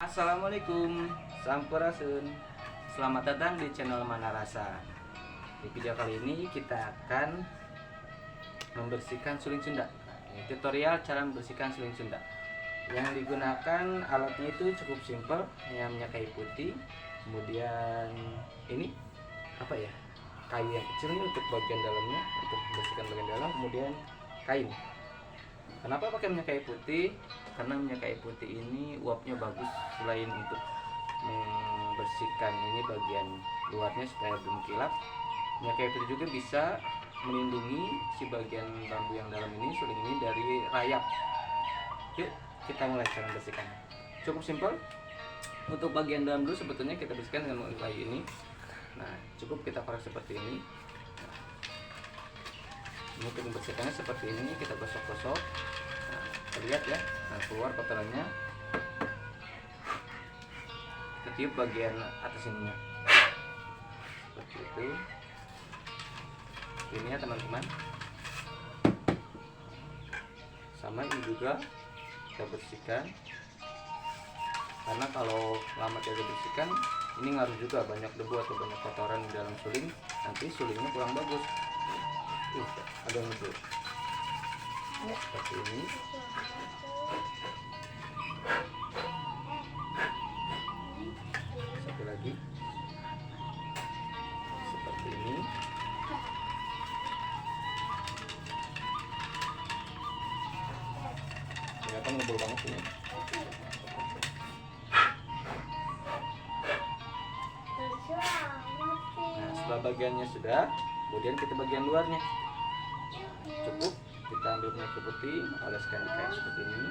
Assalamualaikum, Sampurasun. Selamat datang di channel Mana Rasa. Di video kali ini kita akan membersihkan suling Sunda. Ini tutorial cara membersihkan suling Sunda. Yang digunakan alatnya itu cukup simpel, hanya minyak kayu putih. Kemudian ini apa ya? Kayu yang kecil ini untuk bagian dalamnya, untuk membersihkan bagian dalam. Kemudian kain. Kenapa pakai minyak kayu putih? Karena minyak kayu putih ini uapnya bagus, selain untuk membersihkan ini bagian luarnya supaya belum kilap. Minyak kayu putih juga bisa melindungi si bagian bambu yang dalam ini, suling ini, dari rayap. Yuk kita mulai cara membersihkan. Cukup simpel. Untuk bagian dalam dulu sebetulnya kita bersihkan dengan menggunakan kayu ini. Nah, cukup kita korek seperti ini. Untuk membersihkannya seperti ini, kita gosok-gosok. Nah, lihat ya, nah, keluar kotorannya. Kita tiup bagian atas ininya, seperti itu. Ini ya teman-teman. Sama ini juga kita bersihkan. Karena kalau lama tidak dibersihkan, ini ngaruh juga, banyak debu atau banyak kotoran di dalam suling. Nanti sulingnya kurang bagus. Ada ngebul seperti ini. Satu lagi seperti ini. Ternyata ngebul banget ini. Nah, setelah bagiannya sudah, kemudian kita bagian luarnya. Cukup kita ambil minyak putih, oleskan di kain seperti ini.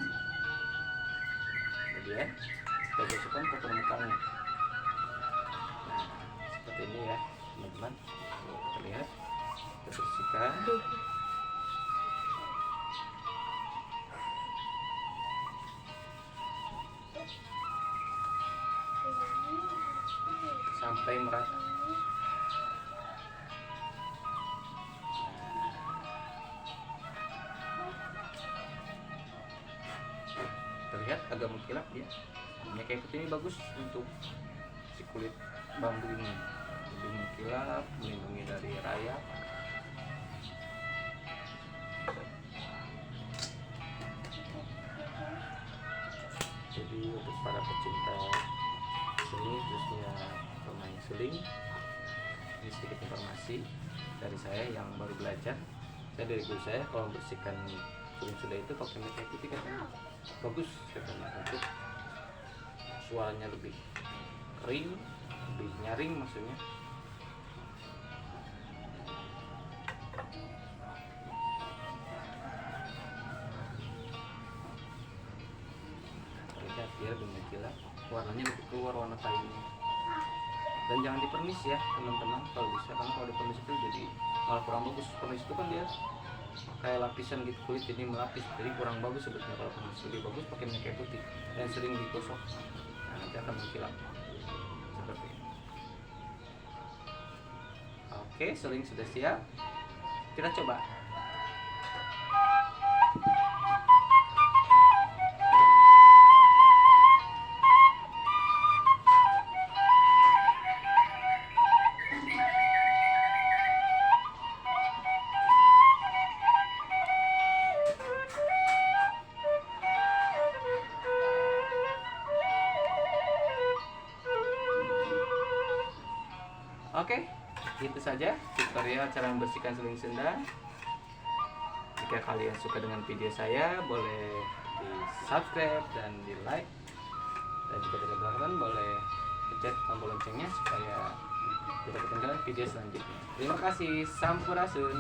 Kemudian kita gosokkan ke permukaannya. Nah, seperti ini ya teman-teman. Terlihat, kita bersihkan. Sampai merata. Terlihat agak mengkilap ya. Minyak kayu putih ini bagus untuk si kulit bambu ini, lebih mengkilap, melindungi dari rayap. Jadi untuk para pecinta seni, khususnya pemain suling, ini sedikit informasi dari saya yang baru belajar. Saya dari guru saya, kalau membersihkan suling sudah itu pakai minyak kayu putih katanya bagus, katanya untuk suaranya lebih kering, lebih nyaring maksudnya. Lihat dia lebih mengkilap, warnanya lebih keluar warna kayunya. Dan jangan dipernis ya teman-teman kalau bisa, karena kalau dipernis itu jadi malah kurang bagus. Pernis itu kan dia kayak lapisan gitu kulit, jadi melapis, jadi kurang bagus sebetulnya. Kalau pernis lebih bagus pakai minyak kayu putih dan sering digosok. Nah, nanti akan mengkilap seperti ini. Oke, suling sudah siap, kita coba. Oke, itu saja tutorial cara membersihkan suling Sunda. Jika kalian suka dengan video saya, boleh di subscribe dan di like. Dan jika tidak berkenan, boleh pencet tombol loncengnya supaya tidak ketinggalan video selanjutnya. Terima kasih, Sampurasun.